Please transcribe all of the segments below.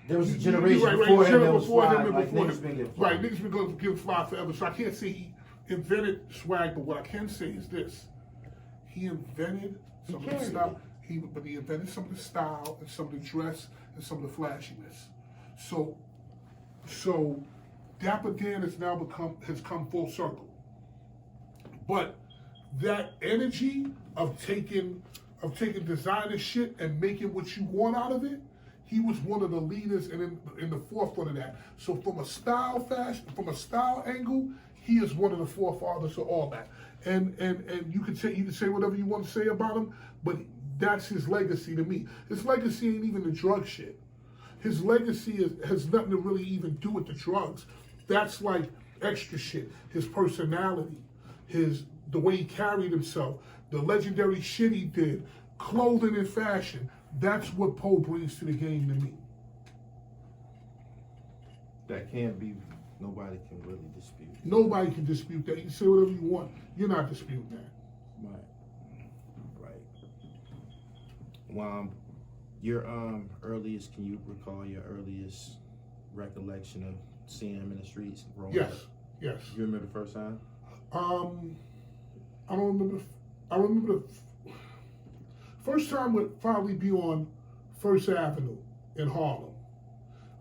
There was a generation before him that was swag, like niggas been getting Right, niggas been going to give fly forever. So I can't say he invented swag, but what I can say is this: he invented some of the style. But he invented some of the style and some of the dress and some of the flashiness. So Dapper Dan has come full circle. But that energy of taking designer shit and making what you want out of it, he was one of the leaders and in the forefront of that. So from a style angle, he is one of the forefathers of all that. And you can say whatever you want to say about him, but that's his legacy to me. His legacy ain't even the drug shit. His legacy has nothing to really even do with the drugs. That's like extra shit. His personality, the way he carried himself, the legendary shit he did, clothing and fashion. That's what Poe brings to the game to me. That can't be, nobody can really dispute. Nobody can dispute that. You can say whatever you want. You're not disputing that. Right. Well, your earliest, can you recall your earliest recollection of seeing him in the streets? Yes. You remember the first time? I don't remember. I remember the first time would probably be on First Avenue in Harlem.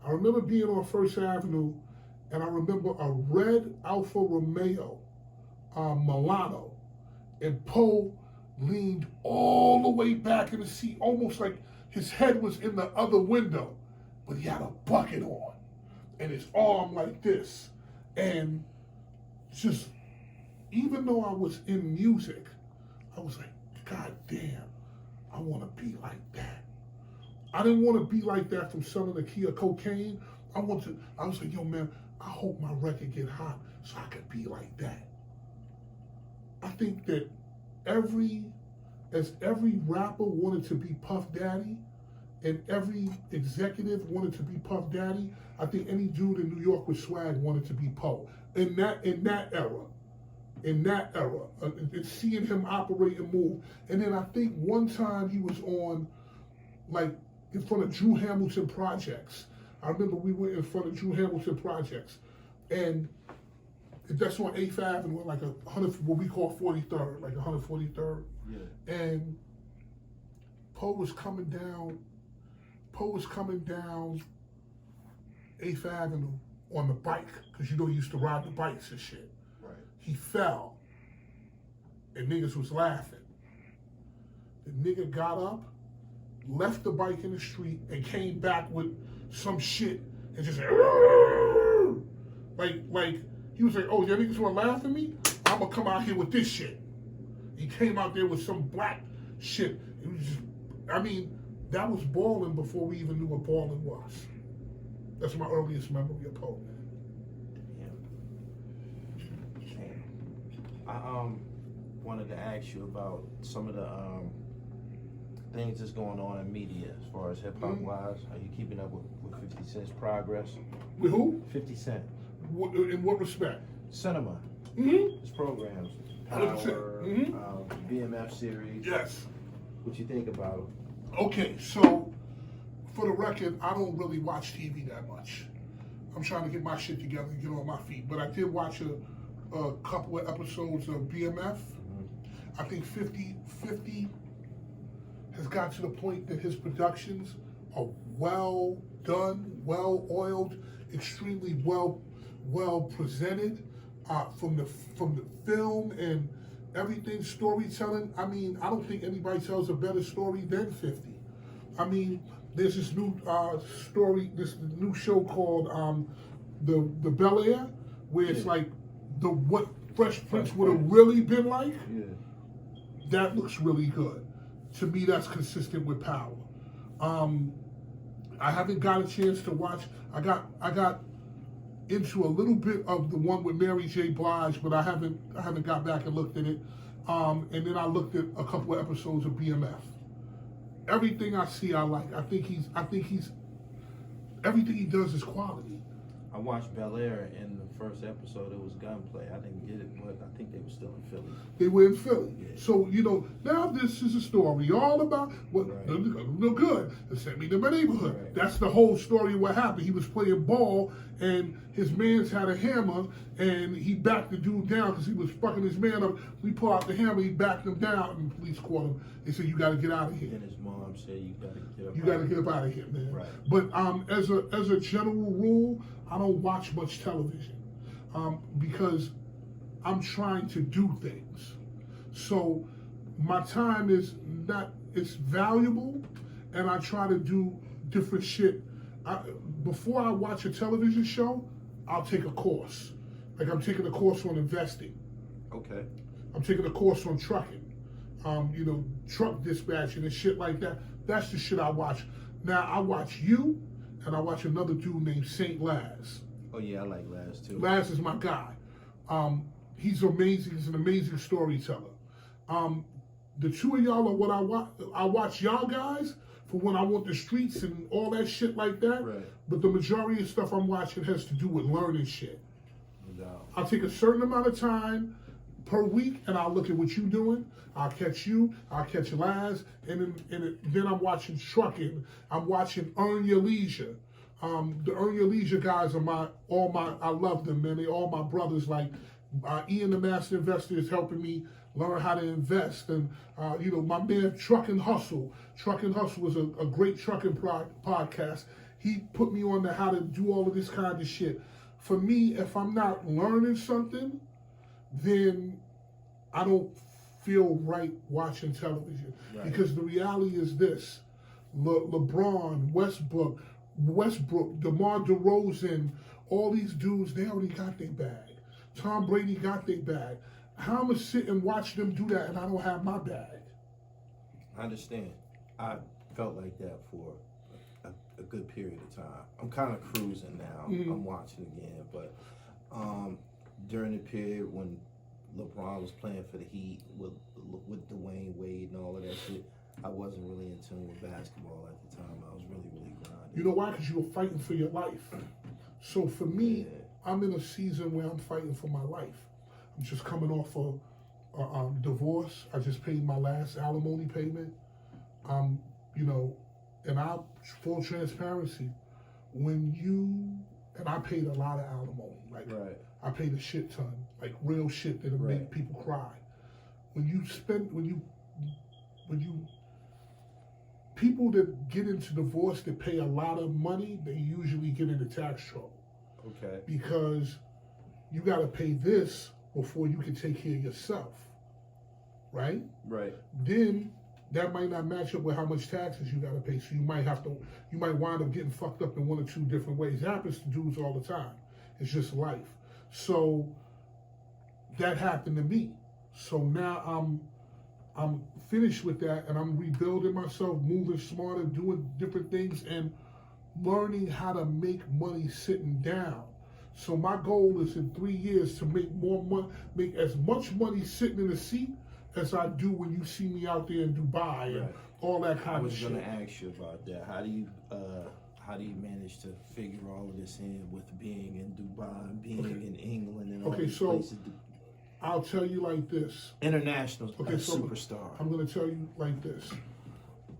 I remember being on First Avenue, and I remember a red Alfa Romeo Milano, and Poe leaned all the way back in the seat, almost like his head was in the other window, but he had a bucket on, and his arm like this, and just, even though I was in music, I was like, God damn, I want to be like that. I didn't want to be like that from selling a key of cocaine. I was like, yo man, I hope my record get hot so I could be like that. I think that every rapper wanted to be Puff Daddy, and every executive wanted to be Puff Daddy, I think any dude in New York with swag wanted to be Poe. In that era, and seeing him operate and move. And then I think one time he was on, like, in front of Drew Hamilton Projects. I remember we went in front of Drew Hamilton Projects, and that's on 8th Avenue, like what we call 43rd, like 143rd. Yeah. And Poe was coming down 8th Avenue on the bike, because you know he used to ride the bikes and shit. Right. He fell, and niggas was laughing. The nigga got up, left the bike in the street, and came back with some shit, and just like he was like, oh, y'all niggas wanna laugh at me? I'm gonna come out here with this shit. He came out there with some black shit. It was just, I mean, that was balling before we even knew what balling was. That's my earliest memory of Poe, man. I wanted to ask you about some of the things that's going on in media as far as hip hop wise. Are you keeping up with 50 Cent's progress? With who? 50 Cent. In what respect? Cinema. His programs. Power, 100%. BMF series. Yes. What you think about it? Okay, so for the record, I don't really watch TV that much. I'm trying to get my shit together and get on my feet. But I did watch a couple of episodes of BMF. I think 50 has got to the point that his productions are well done, well oiled, extremely well presented, from the film and everything, storytelling. I mean, I don't think anybody tells a better story than 50. I mean, there's this new this new show called the Bel Air, where it's like what Fresh Prince would have really been like. Yeah. That looks really good. To me, that's consistent with Power. I haven't got a chance to watch. I got into a little bit of the one with Mary J. Blige, but I haven't got back and looked at it. And then I looked at a couple of episodes of BMF. Everything I see, I like. I think he's everything he does is quality. I watched Bel Air. In the first episode, it was gunplay. I didn't get it, but I think they were still in Philly. They were in Philly. Yeah. So, now this is a story all about what no good. They sent me to my neighborhood. Right. That's the whole story of what happened. He was playing ball, and his man's had a hammer, and he backed the dude down because he was fucking his man up. We pulled out the hammer, he backed him down, and the police caught him. They said, "You got to get out of here." And his mom said, "You got to get up. You got to get up out of here, man." Right. But as a general rule, I don't watch much television because I'm trying to do things. So my time is not, it's valuable, and I try to do different shit. Before I watch a television show, I'll take a course. Like I'm taking a course on investing. Okay. I'm taking a course on trucking. Truck dispatching and shit like that. That's the shit I watch. Now I watch you, and I watch another dude named Saint Laz. Oh yeah, I like Laz too. Laz is my guy. He's amazing. He's an amazing storyteller. The two of y'all are what I watch. I watch y'all guys for when I want the streets and all that shit like that. Right. But the majority of stuff I'm watching has to do with learning shit. No. I'll take a certain amount of time per week, and I'll look at what you're doing. I'll catch you. I'll catch Laz, and then I'm watching trucking. I'm watching Earn Your Leisure. The Earn Your Leisure guys are I love them, man. They all my brothers. Like Ian, the Master Investor, is helping me learn how to invest, and my man Trucking Hustle. Trucking Hustle is a great trucking podcast. He put me on to how to do all of this kind of shit. For me, if I'm not learning something, then I don't feel right watching television. Right. Because the reality is this: LeBron, Westbrook, DeMar DeRozan, all these dudes, they already got their bag. Tom Brady got their bag. How am I gonna sit and watch them do that and I don't have my bag? I understand. I felt like that for a good period of time. I'm kind of cruising now. Mm-hmm. I'm watching again, but during the period when LeBron was playing for the Heat with Dwayne Wade and all of that shit, I wasn't really in tune with basketball at the time. I was really grinding. You know why? Because you were fighting for your life. So for me, I'm in a season where I'm fighting for my life. I'm just coming off a divorce. I just paid my last alimony payment. And full transparency, and I paid a lot of alimony. Like, right. I paid a shit ton, like real shit that'll make people cry. People that get into divorce that pay a lot of money, they usually get into tax trouble. Okay. Because you got to pay this before you can take care of yourself, right? Right. Then that might not match up with how much taxes you got to pay. So you might wind up getting fucked up in one or two different ways. It happens to dudes all the time. It's just life. So that happened to me. So now I'm finished with that, and I'm rebuilding myself, moving smarter, doing different things, and learning how to make money sitting down. So my goal is in 3 years to make more money, make as much money sitting in a seat as I do when you see me out there in Dubai and all that kind of shit. I was going to ask you about that. How do you manage to figure all of this in with being in Dubai, being in England, and all these places? I'll tell you like this. International superstar. I'm going to tell you like this.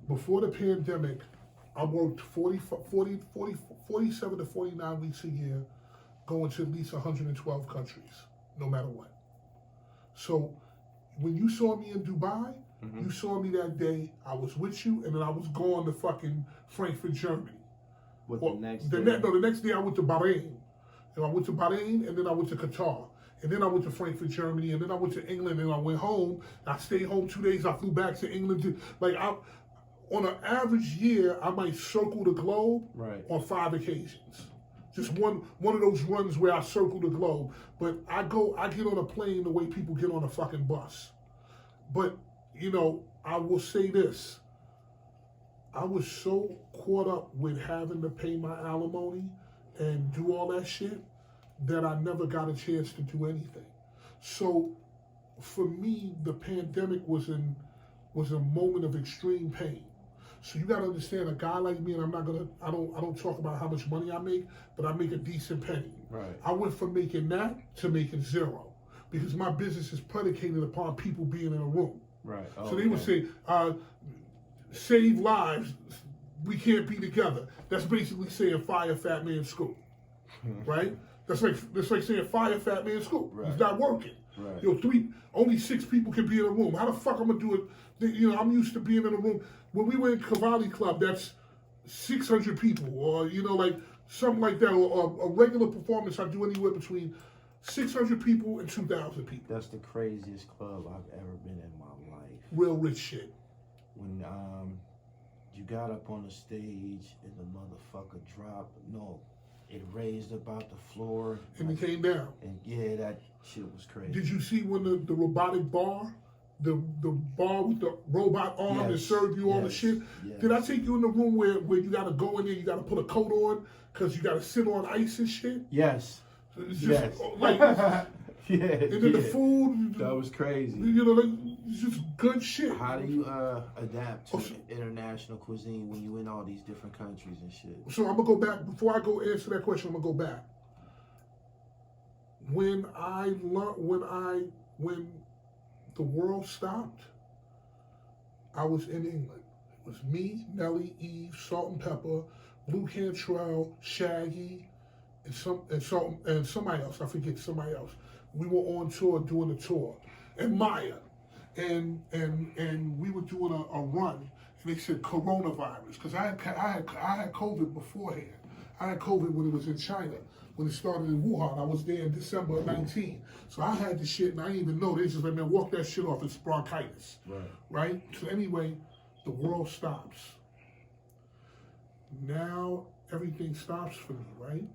Before the pandemic, I worked 47 to 49 weeks a year, going to at least 112 countries, no matter what. So when you saw me in Dubai, you saw me that day, I was with you, and then I was going to fucking Frankfurt, Germany. The next day I went to Bahrain. And I went to Bahrain, and then I went to Qatar. And then I went to Frankfurt, Germany, and then I went to England, and I went home. I stayed home 2 days. I flew back to England. On an average year, I might circle the globe on 5 occasions. Just one of those runs where I circle the globe. But I get on a plane the way people get on a fucking bus. But, I will say this. I was so caught up with having to pay my alimony and do all that shit that I never got a chance to do anything. So for me, the pandemic was a moment of extreme pain. So you gotta understand, a guy like me, and I don't talk about how much money I make, but I make a decent penny. Right. I went from making that to making zero because my business is predicated upon people being in a room. Right. Oh, so they would say, save lives, we can't be together. That's basically saying fire Fat Man Scoop, right? That's like saying fire Fat Man Scoop. Right. It's not working. Right. You know, only 6 people can be in a room. How the fuck I'm gonna do it? You know, I'm used to being in a room. When we were in Cavalli Club, that's 600 people, or you know, like something like that, or a regular performance. I do anywhere between 600 people and 2,000 people. That's the craziest club I've ever been in my life. Real rich shit. When you got up on the stage and the motherfucker dropped, no, it raised about the floor. And it came down. And yeah, that shit was crazy. Did you see when the robotic bar, the bar with the robot arm that served you all the shit? Yes. Did I take you in the room where you got to go in there, you got to put a coat on because you got to sit on ice and shit? Yes. It's just like, yeah. And then the food. That was crazy. You know, like, it's just good shit. How do you adapt to international cuisine when you in all these different countries and shit? So I'm gonna go back before I go answer that question. I'm gonna go back. When the world stopped, I was in England. It was me, Nelly, Eve, Salt and Pepper, Blue Cantrell, Shaggy, and somebody else. I forget somebody else. We were on tour doing a tour, and Maya, and we were doing a run, and they said coronavirus because I had COVID beforehand. I had COVID when it was in China. When it started in Wuhan, I was there in December of 19. So I had the shit, and I didn't even know. They just let me walk that shit off. It's bronchitis. Right? So anyway, the world stops. Now everything stops for me, right?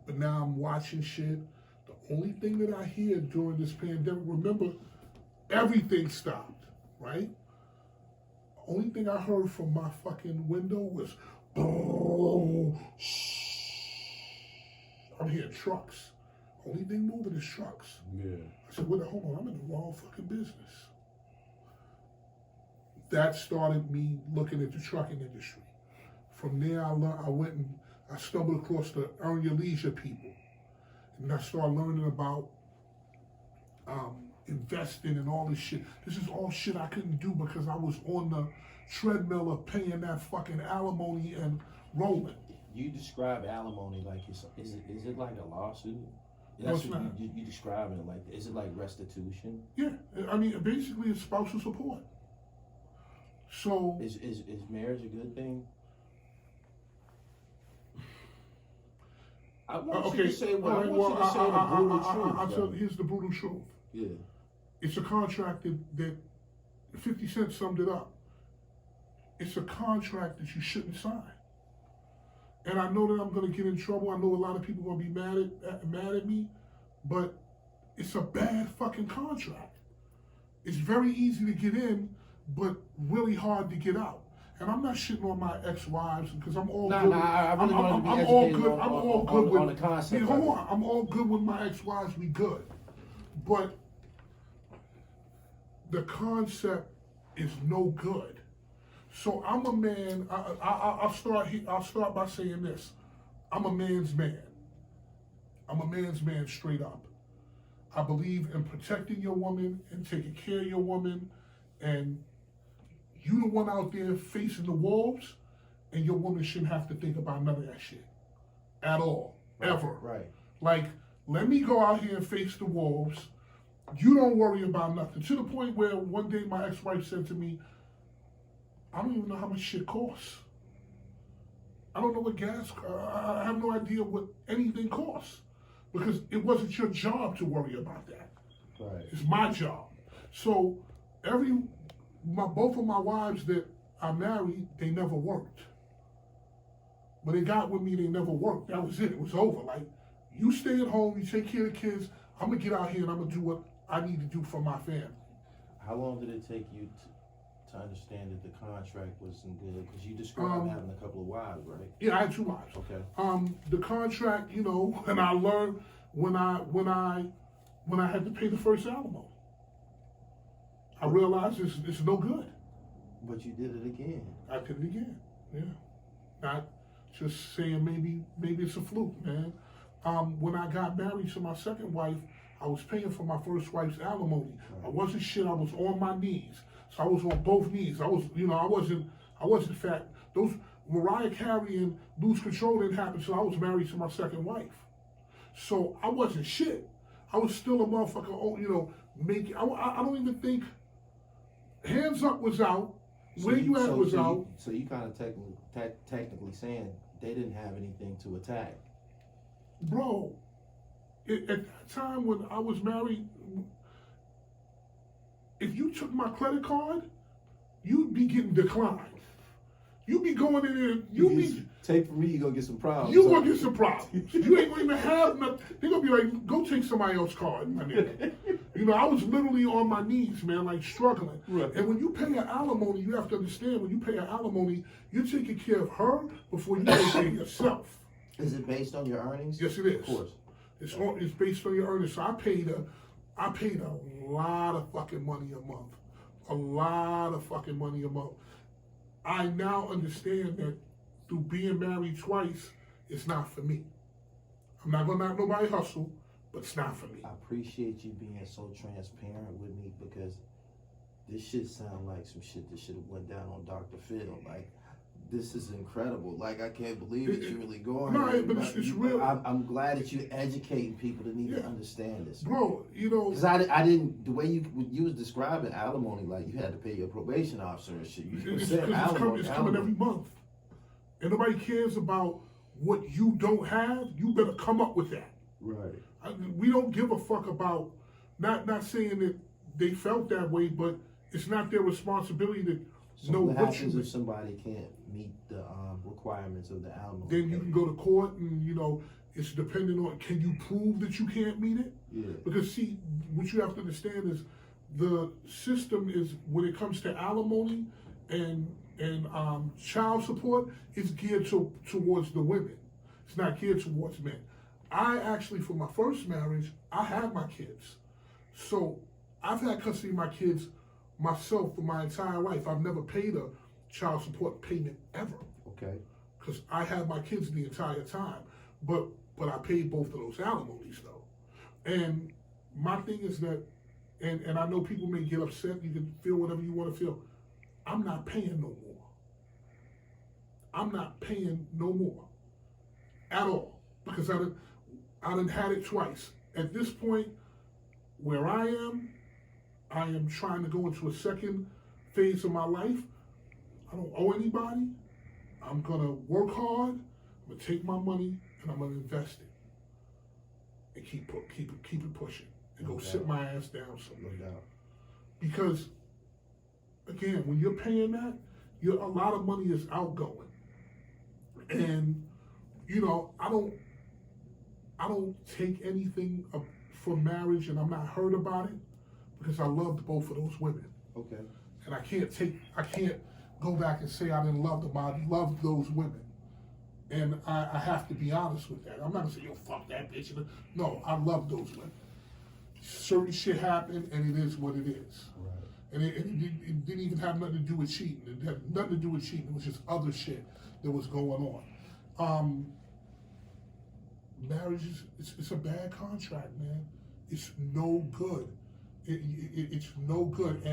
But now I'm watching shit. The only thing that I hear during this pandemic, remember, everything stopped, right? The only thing I heard from my fucking window was, boom, shh. I'm hearing trucks. Only thing moving is trucks. Yeah. I said, hold on, I'm in the wrong fucking business. That started me looking at the trucking industry. From there, I stumbled across the Earn Your Leisure people. And I started learning about investing and all this shit. This is all shit I couldn't do because I was on the treadmill of paying that fucking alimony and rolling. You describe alimony like is it like a lawsuit? No, it's not. You describe it like, is it like restitution? Yeah, I mean, basically it's spousal support. So is marriage a good thing? I want you to say what I want you to say the brutal truth. I'll tell you, here's the brutal truth. Yeah. It's a contract that 50 Cent summed it up. It's a contract that you shouldn't sign. And I know that I'm going to get in trouble. I know a lot of people are going to be mad at me, but it's a bad fucking contract. It's very easy to get in, but really hard to get out. And I'm not shitting on my ex-wives because I'm all good. I really want to be educated on the concept. Hold on, I'm all good with my ex-wives. We good, but the concept is no good. So I'm a man. I'll start by saying this. I'm a man's man. I'm a man's man straight up. I believe in protecting your woman and taking care of your woman, and you the one out there facing the wolves, and your woman shouldn't have to think about none of that shit at all, ever. Right. Like, let me go out here and face the wolves. You don't worry about nothing. To the point where one day my ex-wife said to me, I don't even know how much shit costs. I don't know what gas, I have no idea what anything costs because it wasn't your job to worry about that. Right. It's my job. So both of my wives that I married, they never worked. When they got with me, they never worked. That was it. It was over. Like, you stay at home, you take care of the kids, I'm gonna get out here and I'm gonna do what I need to do for my family. How long did it take you to understand that the contract wasn't good? Because you described having a couple of wives, right? Yeah, I had 2 wives. Okay. The contract, you know, and I learned when I had to pay the first alimony. I realized it's no good. But you did it again. I did it again. Yeah. Not just saying maybe it's a fluke, man. When I got married to my second wife, I was paying for my first wife's alimony. I wasn't shit. I was on my knees. So I was on both knees. I wasn't fat. Those Mariah Carey and Lose Control didn't happen until I was married to my second wife. So I wasn't shit. I was still a motherfucker. I don't even think Hands Up was out. Where You At was out. So you kind of technically saying they didn't have anything to attack. Bro, at that time when I was married, if you took my credit card, you'd be getting declined. You'd be going in there, take from me, you're going to get some problems. You're going to get some problems. You ain't going to have nothing. They're going to be like, go take somebody else's card, my nigga. I was literally on my knees, man, like struggling. Right. And when you pay an alimony, you have to understand, when you pay an alimony, you're taking care of her before you take care of yourself. Is it based on your earnings? Yes, it is. Of course. It's based on your earnings. So I paid a lot of fucking money a month. A lot of fucking money a month. I now understand that through being married twice, it's not for me. I'm not gonna knock nobody hustle, but it's not for me. I appreciate you being so transparent with me, because this shit sound like some shit that should have went down on Dr. Phil. Like, this is incredible. Like, I can't believe that you're really going. No, but it's real. I'm glad that you're educating people that need to understand this, bro. Because I didn't. The way you was describing alimony, like you had to pay your probation officer and shit. It's coming every month, and nobody cares about what you don't have. You better come up with that. Right. We don't give a fuck about. Not saying that they felt that way, but it's not their responsibility to know what happens you. If somebody can't meet the requirements of the alimony? Then you can go to court, and it's dependent on, can you prove that you can't meet it? Yeah. Because see, what you have to understand is the system is, when it comes to alimony and child support, it's geared towards the women. It's not geared towards men. I actually, for my first marriage, I had my kids. So I've had custody of my kids myself for my entire life. I've never paid a child support payment ever. Okay. Because I had my kids the entire time. But I paid both of those alimonies though. And my thing is that, and I know people may get upset, you can feel whatever you want to feel. I'm not paying no more. I'm not paying no more. At all. Because I done had it twice. At this point, where I am trying to go into a second phase of my life. I don't owe anybody. I'm gonna work hard. I'm gonna take my money and I'm gonna invest it and keep it pushing and go sit my ass down somewhere. No doubt. Because again, when you're paying that, a lot of money is outgoing, and I don't take anything from marriage, and I'm not hurt about it. Because I loved both of those women. Okay. And I can't go back and say I didn't love them. I loved those women. And I have to be honest with that. I'm not gonna say, yo, fuck that bitch. No, I love those women. Certain shit happened, and it is what it is. Right. And it didn't even have nothing to do with cheating. It had nothing to do with cheating. It was just other shit that was going on. Marriage it's a bad contract, man. It's no good. It's no good.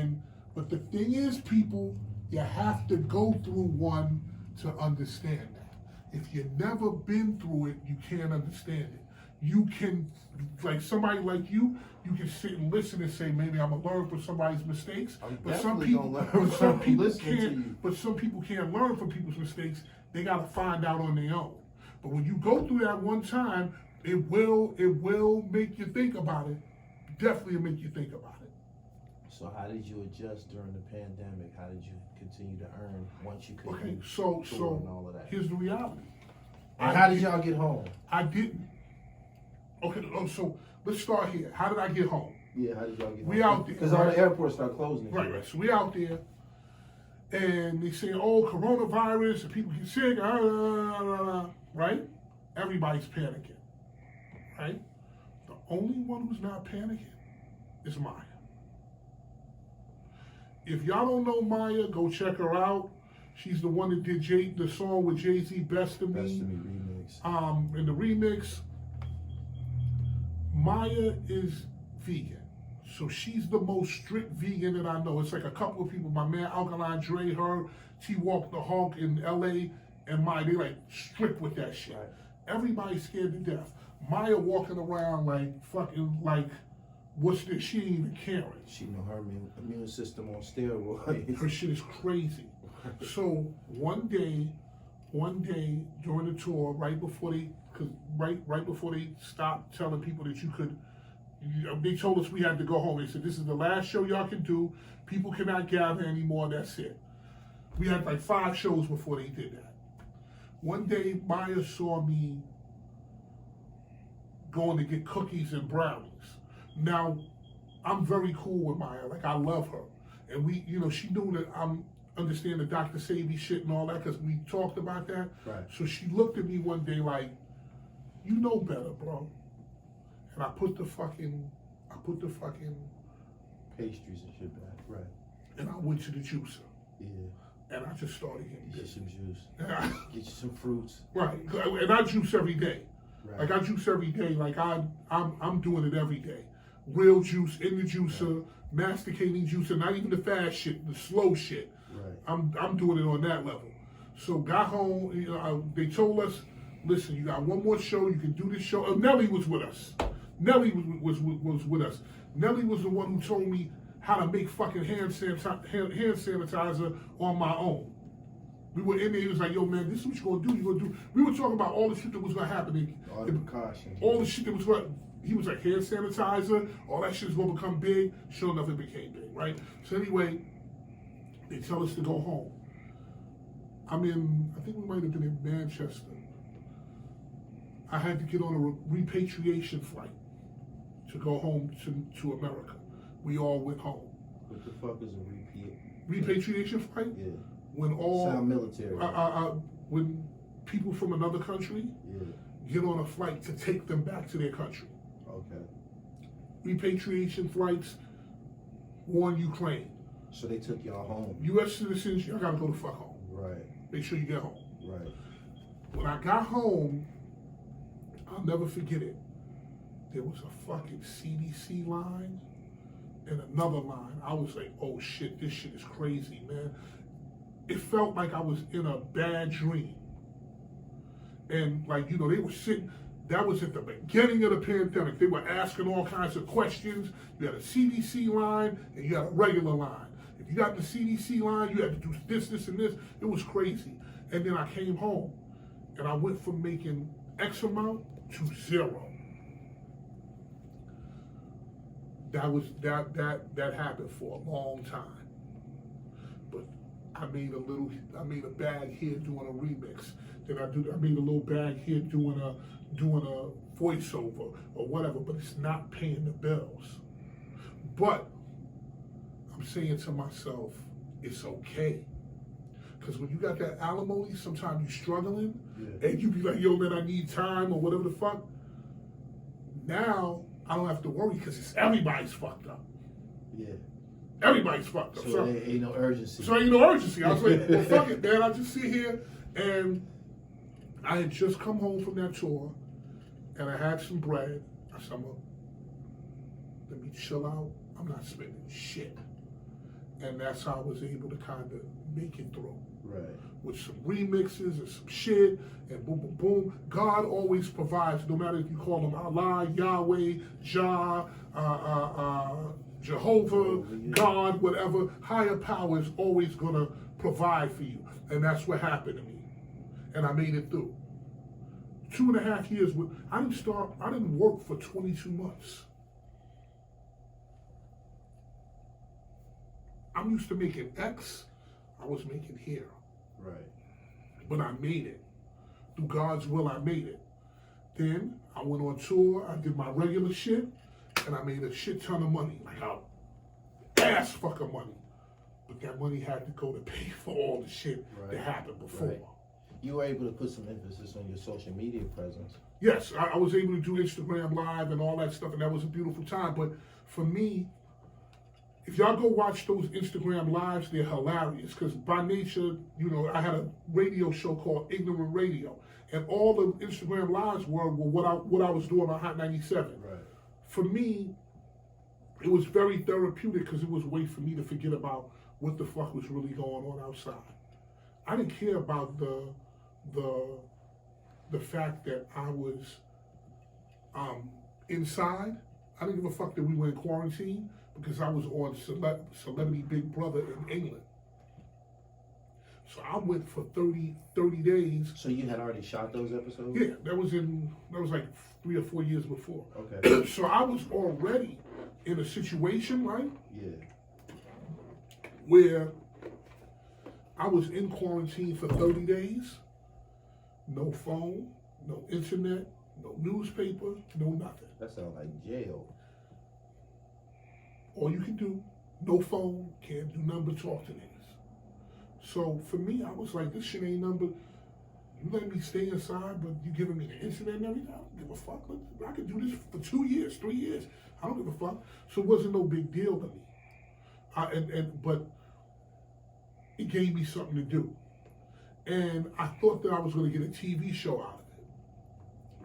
But the thing is, people, you have to go through one to understand that. If you've never been through it, you can't understand it. You can, like somebody like you can sit and listen and say, maybe I'm gonna learn from somebody's mistakes. But some people can't learn from people's mistakes. They gotta find out on their own. But when you go through that one time, it will make you think about it. Definitely make you think about it. So how did you adjust during the pandemic? How did you continue to earn once you could? Okay, so and all of that? Here's the reality. And how did y'all get home? I didn't. Okay, so let's start here. How did I get home? Yeah, how did y'all get home? We out there. Because all the airports start closing. Right. So we out there, and they say, oh, coronavirus, and people get sick, right? Everybody's panicking, right? The only one who's not panicking is Maya. If y'all don't know Maya, go check her out. She's the one that did the song with Jay-Z, Best of Me. Best of Me remix. In the remix, Maya is vegan. So she's the most strict vegan that I know. It's like a couple of people, my man Alkaline Dre, her, T-Walk the Hawk in LA, and Maya, they like strict with that shit. Right. Everybody's scared to death. Maya walking around like fucking like, what's this? She ain't even caring. She know her immune system on steroids. Her shit is crazy. So one day during the tour, right before they stopped telling people that you could, they told us we had to go home. They said, this is the last show y'all can do. People cannot gather anymore. That's it. We had like 5 shows before they did that. One day, Maya saw me going to get cookies and brownies. Now, I'm very cool with Maya. Like, I love her. And we, she knew that I'm understand the Dr. Sabi shit and all that because we talked about that. Right. So she looked at me one day like, you know better, bro. And I put the fucking pastries and shit back. Right. And I went to the juicer. Yeah. And I just started getting Get good. some juice. Get you some fruits. Right. And I juice every day. Right. Like I juice every day. Like I'm doing it every day. Real juice in the juicer, masticating juicer, not even the fast shit, the slow shit. Right. I'm doing it on that level. So got home, they told us, listen, you got one more show, you can do this show. Nelly was with us. Nelly was with us. Nelly was the one who told me how to make fucking hand sanitizer on my own. We were in there, he was like, yo man, this is what you're gonna do. We were talking about all the shit that was gonna happen. All the precautions. All the shit that was going, he was like, hand sanitizer, all that shit is gonna become big. Sure enough, it became big, right? So anyway, they tell us to go home. I think we might have been in Manchester. I had to get on a repatriation flight to go home to America. We all went home. What the fuck is a repatriation flight? Yeah. When all sound military. When people from another country get on a flight to take them back to their country. Okay. Repatriation flights, war in Ukraine. So they took y'all home. U.S. citizens, y'all gotta go the fuck home. Right. Make sure you get home. Right. When I got home, I'll never forget it. There was a fucking CDC line and another line. I was like, oh shit, this shit is crazy, man. It felt like I was in a bad dream. And like, they were sitting, that was at the beginning of the pandemic. They were asking all kinds of questions. You had a CDC line and you had a regular line. If you got the CDC line, you had to do this, and this. It was crazy. And then I came home and I went from making X amount to 0. That happened for a long time. But I made a bag here doing a remix. Then I made a little bag here doing a voiceover or whatever, but it's not paying the bills. But I'm saying to myself, it's okay. Because when you got that alimony, sometimes you're struggling, and you be like, yo man, I need time or whatever the fuck. Now, I don't have to worry because everybody's fucked up. Yeah. Everybody's fucked up. So there ain't no urgency. So ain't no urgency. I was like, well, fuck it, man. I'll just sit here. And I had just come home from that tour, and I had some bread. I said, let me chill out. I'm not spending shit. And that's how I was able to kind of make it through. Right. With some remixes and some shit, and boom, boom, boom. God always provides, no matter if you call him Allah, Yahweh, Jah, Jehovah, God, whatever. Higher power is always going to provide for you. And that's what happened to me. And I made it through. 2.5 years, I didn't work for 22 months. I'm used to making X, I was making here. Right. But I made it. Through God's will, I made it. Then I went on tour, I did my regular shit, and I made a shit ton of money. Like ass fucking money. But that money had to go to pay for all the shit that happened before. Right. You were able to put some emphasis on your social media presence. Yes, I was able to do Instagram Live and all that stuff, and that was a beautiful time. But for me, if y'all go watch those Instagram lives, they're hilarious. Because by nature, you know, I had a radio show called Ignorant Radio, and all the Instagram lives were what I was doing on Hot 97. Right. For me, it was very therapeutic because it was a way for me to forget about what the fuck was really going on outside. I didn't care about the fact that I was inside. I didn't give a fuck that we were in quarantine because I was on Celebrity Big Brother in England. So I went for 30 days. So you had already shot those episodes? Yeah, that was like 3 or 4 years before. Okay. So I was already in a situation, right? Yeah. Where I was in quarantine for 30 days. No phone, no internet, no newspaper, no nothing. That sounds like jail. All you can do, no phone, can't do nothing but talk to niggas. So for me, I was like, this shit ain't nothing but, you let me stay inside, but you giving me the internet and everything? I don't give a fuck. I could do this for 2 years, 3 years. I don't give a fuck. So it wasn't no big deal to me. But it gave me something to do. And I thought that I was going to get a TV show out of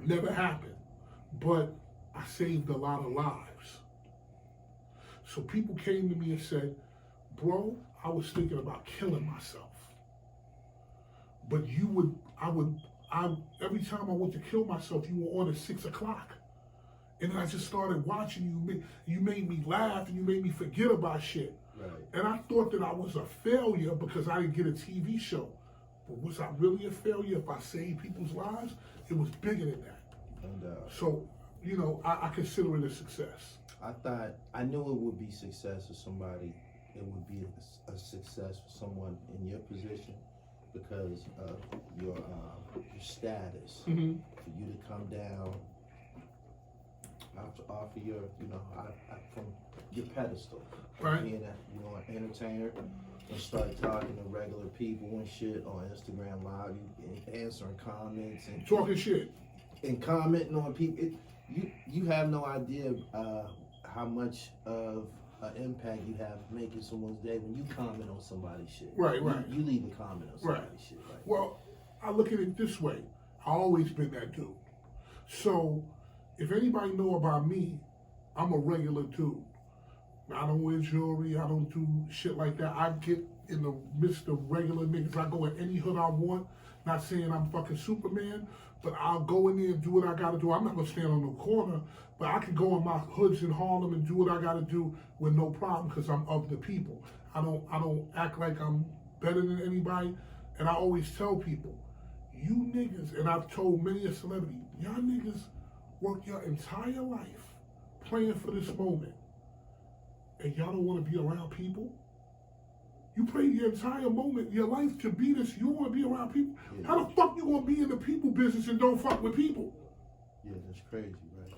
it. Never happened. But I saved a lot of lives. So people came to me and said, bro, I was thinking about killing myself. But every time I went to kill myself, you were on at 6 o'clock. And then I just started watching you. You made me laugh and you made me forget about shit. Right. And I thought that I was a failure because I didn't get a TV show. But was I really a failure if I saved people's lives? It was bigger than that. And, so, you know, I consider it a success. I knew it would be success for somebody. It would be a success for someone in your position because of your status. Mm-hmm. For you to come down off of your, you know, from your pedestal, Right. being an entertainer, and start talking to regular people and shit on Instagram Live, you answering comments and Talking shit. And commenting on people. You have no idea how much of an impact you have making someone's day when you comment on somebody's shit. Right. You leave a comment on somebody's shit. Right? Well, I look at it this way. I always been that dude. So, if anybody know about me, I'm a regular dude. I don't wear jewelry. I don't do shit like that. I get in the midst of regular niggas. I go in any hood I want. Not saying I'm fucking Superman, but I'll go in there and do what I gotta do. I'm not gonna stand on no corner, but I can go in my hoods in Harlem and do what I gotta do with no problem because I'm of the people. I don't act like I'm better than anybody. And I always tell people, you niggas, and I've told many a celebrity, y'all niggas work your entire life playing for this moment, and y'all don't want to be around people. You play your entire moment, your life to be this. You don't want to be around people. Yeah. How the fuck you gonna be in the people business and don't fuck with people? Yeah, that's crazy, right?